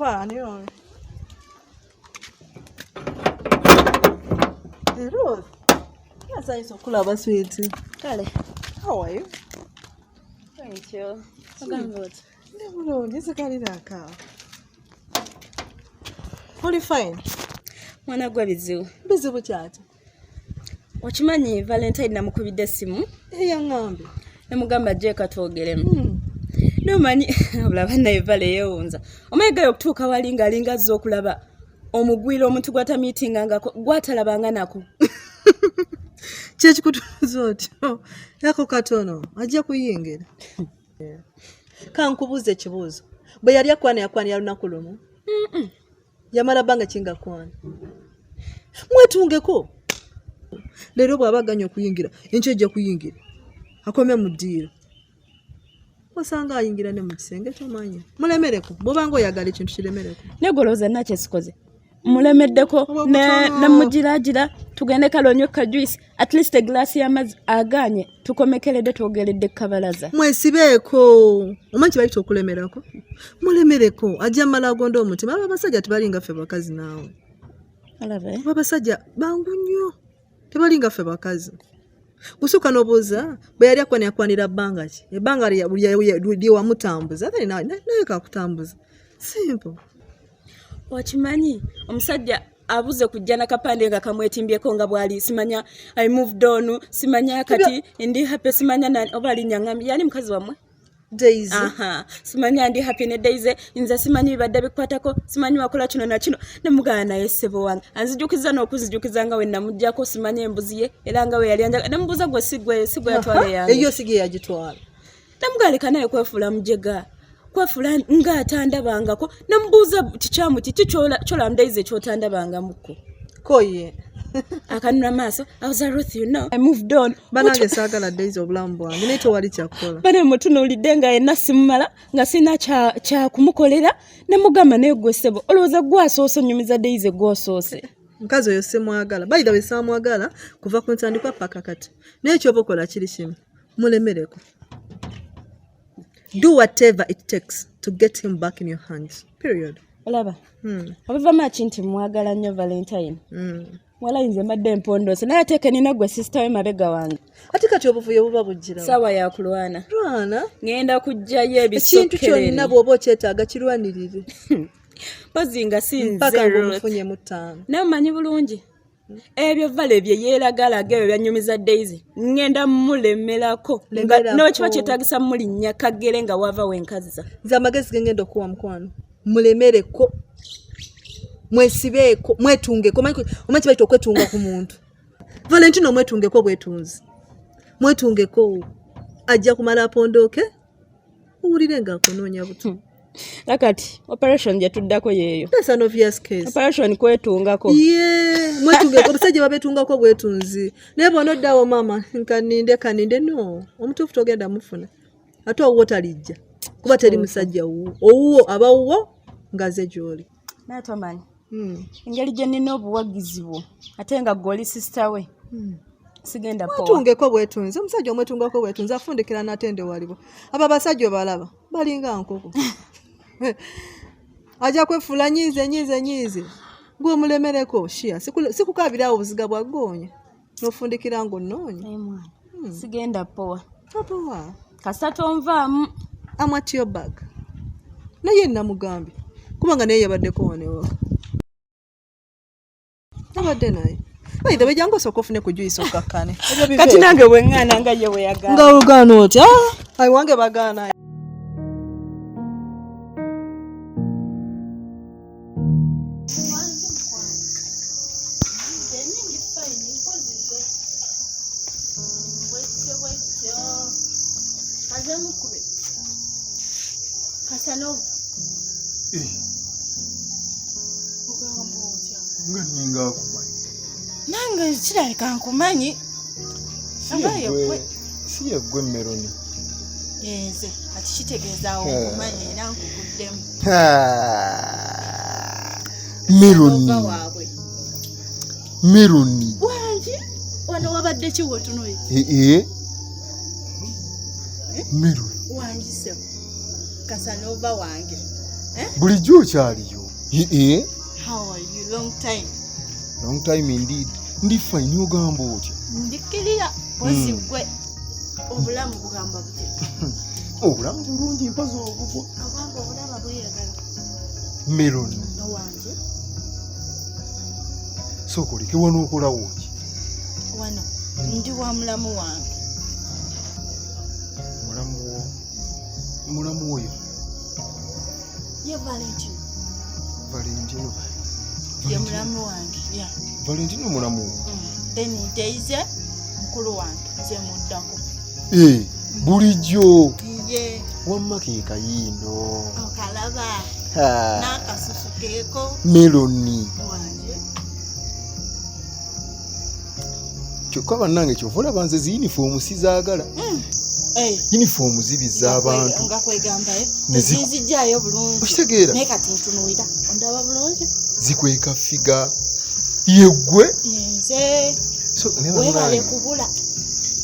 Anyway. Hey, Ruth. Yes, I saw Kulaba sweetie. Kale. How are you? Thank you. Good. No, this is a car. Holy fine. Mwana gwa bizibu. Bizibu kyati. Okimanyi Valentine namukubidde essimu. Eyangambe. Namugamba ajje katwogeremu. Nomanyi olaba naye Vale yeewunza. Omayigayo okutuuka wali ng'alinga azza okulaba omugwira omuntu gw'atamiitinga gwatalabanga nako. Kyekikutuuza otyo. Yako katono ajja kuyingira. Kankubuuza ekibuuzo. Bwe yali yakwana lunaku lumu. Yamala bbanga kingakwana. Mwetungeko. Leero bw'aba aganya okuyingira, enkya ejja kuyingira. Akomye mu ddiiro. Osanga ayingira ne mu kisenge tomanyi. Mulemereko. Bw'obanga oyagala ekintu kiremereko. Negolooza naki ekikoze. Mulemeddeko ne mugiraagira tugende kalonywe ka juice at least a glass y'amazzi aganye tukomekeredde twogeredde kabalaza. Mwesibeeko. Omanyi kibayita okulemerako. Mulemereko. Ajja mala agonda omutima. Abasajja tebalinga ffe bakazi naawe. Alabe. Abasajja bangu nnyo. Tebalinga ffe bakazi. Kusuka nobuuza bwe yali yakwanira bbanga ki? Ebbanga lye wamutambuza naye kakutambuza. Simple. Wakimanyi omusajja abuze kujja na kapande nga kamwetimbyeko nga bwali simanya I moved on simanya kati ndi happy simanya nani obali nyangami yani mukazi wamwe Daisy. Simanya ndi happy ne Daisy nza simanyi badde bikwatako simanyi wakola kino na kino ne mugana yesebo wange anzijukiza n'okuzijukiza nga we namujjako simanya embuzi ye era nga we yali anja ne mbuza gwe sigwe yatwale yange eyo sige yagitwala namugaleka naye kwefula mujega kwefula nga atandabangako namubuuza kikyamu kiki kyola Daisy kyotandabanga muko koye akanura maaso I was Ruth you know I moved on banange saagala Daisy obulamu bwange naye tewali kyakukola bane mutunuulidde nga yenna simumala nga sina kya kumukolera ne mugamba naye gwe ssebo olowooza gwasoose onyumiza Daisy gwosoose mukazi oyo semwagala bayida bwe saamwagala kuva ku ntandikwa paka kati naye kyoba okola kiri kimu mulemereko. Do whatever it takes to get him back in your hands. Period. Olaba. Obava machi nti mwagala nnyo Valentine. Wala inze mbadde mpondose naye ateeke nina gwe sister we mabega wange. Ati kati obuvuyo buba bujjira. Sawa ya kulwana. Lwana? Ngenda kujjayo ebisokkereni. Ekintu kyonna bw'oba okyetaaga kirwanirire. Bazinga sinze. Mpaka ng'omufunye mu ttaano. Naye omanyi bulungi. Ebyo Vale bye yeeragalaga ebyo byanyumiza Daisy ngenda mulemerako n'okiba kyetaagisa mulinnya kagere nga wava wenkaza nze amagezi gengenda okuwa mukwano mulemereko mwesibeeko mwetungeko omanyi kibayita okwetunga ku muntu Valentine mwetungeko bwetunzi mwetungeko ajja kumala apondooke owulire nga akunoonya buto Nakati operation je tuddako yeyo. That's an obvious case. Operation kwetungako. Yeah, mwetungeko obusajja babetungako bwetunzi. Naye bono ddawo mama kaninde no. Omutuufu togenda mufuna. Ate owo talijja. Kuba teri musajja owuwo abawuwo ngaze gyoli. Naye tomanyi. Engeri gye nina obuwagizi bwo ate nga goli sister we. Sigenda poa. Tungeko bwetunzi. Omusajja omwetungako bwetunzi afundikira natende walibo. Aba basajja balaba balinga nkoko. Aja kwefula nyize gwe mulemereko shia sikukabira obuziga bwa gonya nofundikira ngo nonye sigenda poa poa kasato nvaamu amwat your bag naye namugambi kubanga naye yabaddeko wanewa abadde naye bayi dabe jango sokofune kujuiso kakane kati nange wengana nga yewe yagana nga ugano oti ai wange bagana nga ninga akumanyi nange kirabika nkumanyi si yeggwe Meloni yenze kati kitegeezaawo nkumanyi era nkuguddemu Meloni wangi wano wabadde kiwotunoye Meloni wangi sebo Casanova wange bulijjo okyaliyo how are you long time indeed ndi fine ogamba otya ndikirira pozi gwe obulamu bugamba butya obulamu bulungi mpazo obugwa agamba obulaba bweyagala Meloni wange sokoleke wano okolawo ki wano ndi wa mulamu wange mulamu oyo ye Valentino ye mulamu wange Valentino mulamu then Daisy mukulu wange nze muddako bulijjo ye wamma ke kayindo okalaba n'akasusu keeko Meloni wange kyokka bannange kyova olaba nze ziyinifoomu sizaagala yinifoomu zibiza abantu nga kwegambayo nezijjayo bulungi okitegeera naye kati ntunuulira ondaba bulungi zikweka figa yeggwe yenze weebale kubula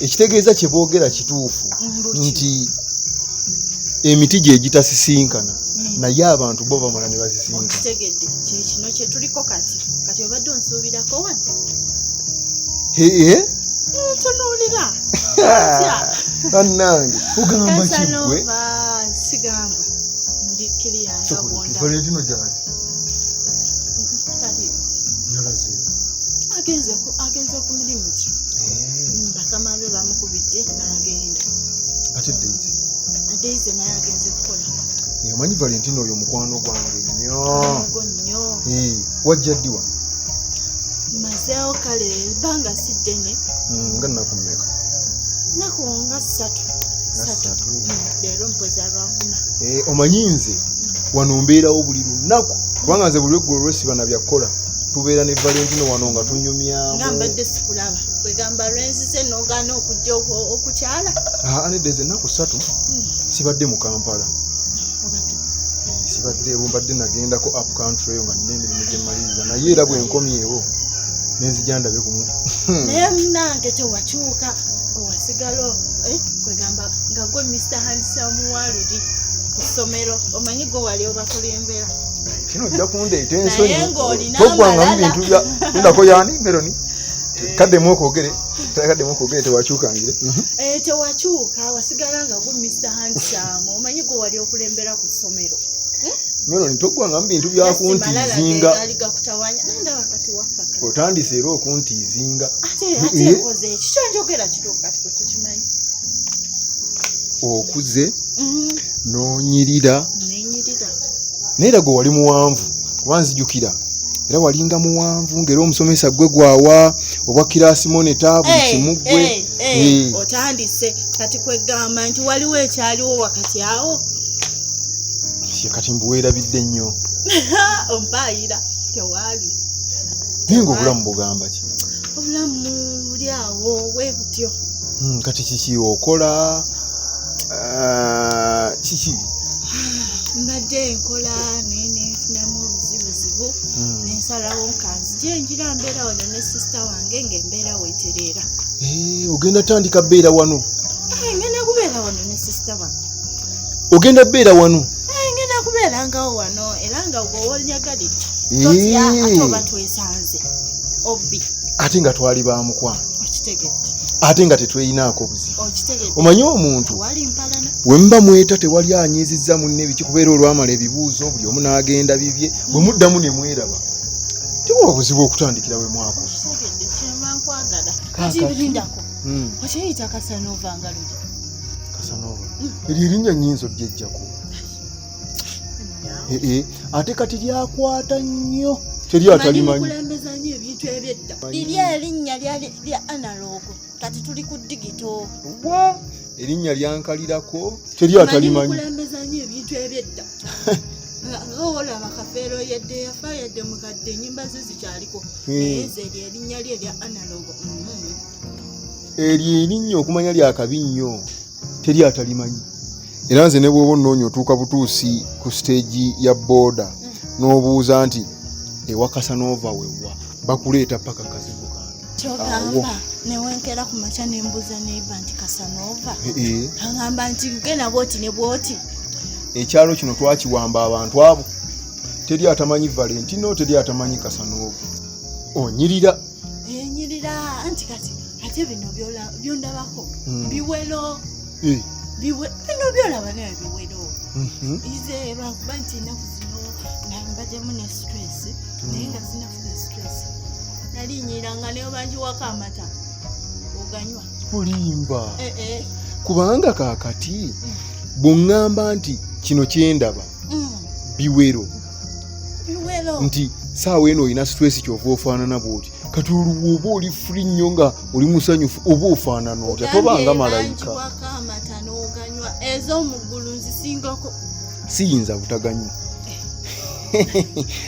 ekitegeeza kye boogera kituufu nti emiti gye gitasisinkana naye abantu bo bamala ne basisinkana okitegedde kyekino kye tuliko kati obadde onsuubirako wano ntunuulira bannange ogamba kiggwe sigamba ndikkiriyanga bonda Valentino gyali yalazeyo agenze ku mirimu ki bakama be bamukubidde n'agenda ate Daisy naye agenze kukola omanyi Valentino oyo mukwano gwange nnyo wajja ddi wano mazeewo kale ebbanga si ddene nga nnaku mmeka naku nga ssatu leero mpoza lwakuna omanyi nze wano mbeerawo buli lunaku kubanga nze buli lweggulu lwesiba na byakola tubeera ne Valentino wano nga tunyumyamu nga mbadde sikulaba kwegamba lwenzise nogaana okujja okukyala anedeze ennaku 3 sibadde mu Kampala sibadde mbadde nagendako up country eyo nga nina emirimu gye mmaliriza naye era bwe nkomyewo nenzija ndabe kumu naye munange tewakyuka owasigalo kwegamba nga gwe Mr. Handsome Waludi ku ssomero omanyi gwe wali obakulembera kino ojja kundeeta ensonyi togwangamu bintu bya ndako yani Meloni kaddemu okwogere tewakyukangire tewakyuka wasigala nga gwe Mr. Handsome omanyi gwe wali okulembera ku ssomero Meloni togwangamu bintu byakuntiizinga otandise era okuntiizinga ate nkoze eki kyenjogera kituufu kati kwe tukimanyi okuze n'onyirira naye era gwe wali muwanvu kuba nzijukira era walinga muwanvu ng'era omusomesa gwe gwawa obwa kirasi moneta buli kimu gwe otandise kati kwegamba nti waliwo ekyaliwo wakati awo kati mbuweerabidde nnyo ompaayira tewaali naye ng'obulamu bugamba ki obulamu buli awo we butyo kati kiki okola kiki mbadde nkola naye nenfunamu obuzibuzibu nensalawo nkanzije njira mbeera wano ne sisita wange ng'embeera weetereera ogenda tandika beera wano ngenda kubeera wano ne sisita wange ogenda beera wano ngenda kubeerangawo wano era nga gwewoonyagalira totya ate oba twesanze obbi ate nga twali bamukwano okitegedde ate nga tetweyinaako buzibu okitegedde omanyi omuntu wali mpalana bwe muba mweta tewali anyiizizza munne biki kubeera olwamala ebibuuzo buli omu n'agenda bibye bwe muddamu ne mweraba tewaba buzibu okutandikira we mwako okitegedde kyemba nkwagala kati birindako okiyita Casanova nga luli Casanova eryo erinnya nnyinza olyejjako ate kati lyakwata nnyo teri atalimanyi kulembeza nnyo ebintu ebyedda liri erinnya lya analogo kati tuli ku digito erinnya lyankalirako teri atalimanyi kulembeza nnyo ebintu ebyedda ng'olaba Kafeero yadde yafa yadde mukadde ennyimba ze zikyaliko ezo eryo erinnya lye erya analog. Eryo erinnya okumanya lyakabi nnyo teri atalimanyi. Era nze ne bw'oba onnoonya otuuka butuusi ku siteegi ya booda n'obuuza nti ewa Casanova wewa bakuleeta paka kazibu kange. Kyogamba newenkera ku makya nembuuza neiba nti Casanova agamba nti genda bwoti ne bwoti. Ekyalo kino twakiwamba abantu abo teri atamanyi Valentino teri atamanyi Casanova. Onyirira enyirira anti kati ate bino byondabako biwero bino byolaba naye biwero ize bakuba nti ennaku zino nambajemu ne stress naye nga sinafuga stress nalinyiranga naye banjiwako amata oganywa bulimba kubanga kaakati bw'oŋŋamba nti kino kyendaba biwero nti saawa eno olina stress kyova ofaanana bw'oti kati oluwa oba oli free nnyo nga oli musanyufu oba ofaanana otya tobanga malayika. Ez'omuggulu nzisingako siyinza butaganywa.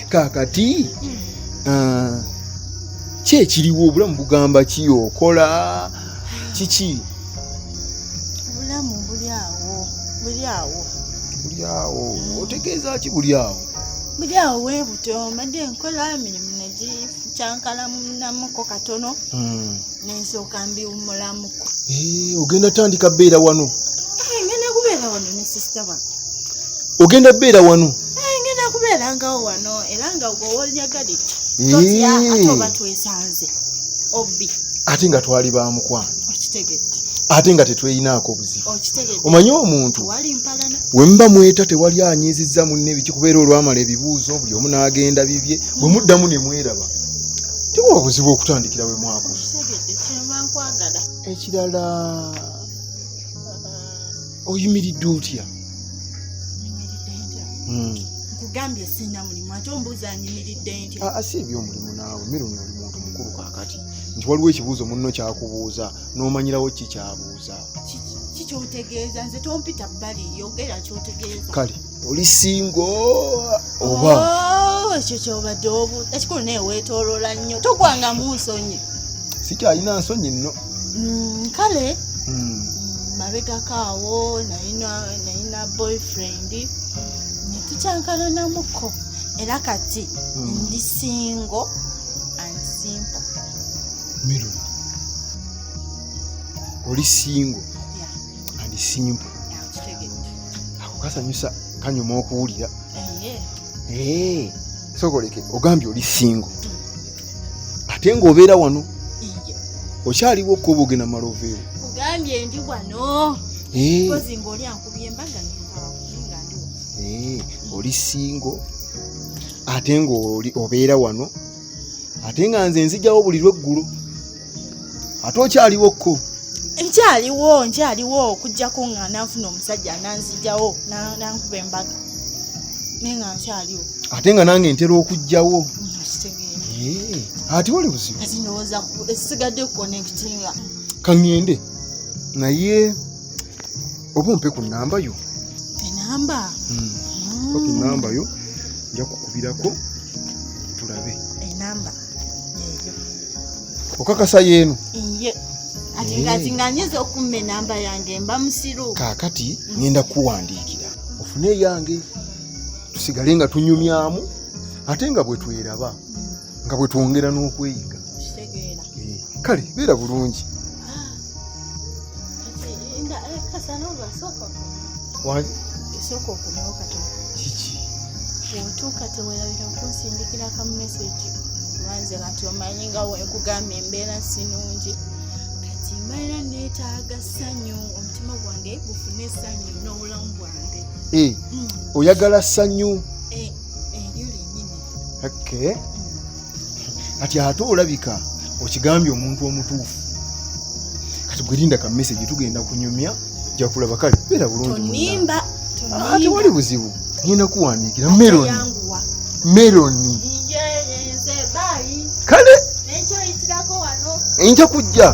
Kaakati ki ekiriwo obulamu bugamba ki okola kiki? Obulamu buli awo otegeeza ki buli awo? Buli awo weebuto mbadde nkola emirimu negikyankalamunamuko katono nensooka mbiwumulamuko. Ogenda tandika beera wano? Ngenda kubeera wano ne sisita wange. Ogenda beera wano? Ngenda kubeerangawo wano era nga gwewoonyagalira totya ate oba twesanze obbi ate nga twali ba mukwano okitegedde ate nga tetweyinaako buzibu. Okitegedde omanyi omuntu wali mpalana we muba mweta tewali anyiizizza munne biki kubeera olwamala ebibuuzo buli omu n'agenda bibye bwe muddamu ne mweraba tewaba buzibu okutandikira we mwakola. okitegedde kyemba nkwagala. Ekirala oyimiridde otya? Nkugambye sina mulimu ate ombuuza nyimiridde ntya? Si eby'omulimu naawe Meroni oli muntu mukulu kaakati nti waliwo ekibuuzo munno kyakubuuza n'omanyirawo ki kyabuuza. Kikyotegeeza nze tompita bbali yogera kyotegeeza. Kale oli singo oba? Ekyo kyobadde obuuza ekikulu naye weetooloola nnyo togwangamu nsonyi. Sikyalina nsonyi nno. Kale mabegako awo nalina boyfriend netukyankalanamuko era kati ndi single and simple. Meroni oli single and simple. Ako kasanyusa kanyuma okuwulira. Sokoleke ogambye oli single ate ng'obeera wano okyaliwo okkuba ogenda maloveewo. Ogambye ndi wano kozi ng'oli ankubye embaga oli single ate ng'oli obeera wano ate nga nze nzijjawo buli lweggulo ate okyaliwoko. Nkyaliwo okujjako nga nanfuna omusajja nanzijjawo nankuba embaga naye nga nkyaliwo ate nga nange ntera okujjawo. Okitegeera ate wali buzibu kati ndowooza esigadde kuconnectinga. Kaŋŋende naye oba ompe ku nnamba yo. Enamba? Ku nnamba yo nja kukubirako tulabe. Enamba eyo okakasa yeeno? Iye ate kati nga nyiza okumma enamba yange mba musiru. Kaakati ngenda kuwandiikira ofune eyange tusigale nga tunyumyamu ate nga bwe tweraba nga bwe twongera n'okweyiga. Kitegeera. Kale beera bulungi. Esooka okunewo katono. Kiki? Bw'otuuka teweerabira okunsindikira aka message lwanze kati omanyi nga wenkugambye embeera sinungi kati mbaira neetaaga ssanyu omutima gwange gufune essanyu n'obulamu bwange. Oyagala ssanyu? Eryo lennyini. Okay. Kati ate olabika okigambye omuntu omutuufu kati gwerinda ka message tugenda kunyumya ja kulaba. Kale beera bulungi. Tonimba. Ate wali buzibu ngenda kuwandiikira Meroni. Nze bye. Kale Nekyo yitirako wano. nja kujja.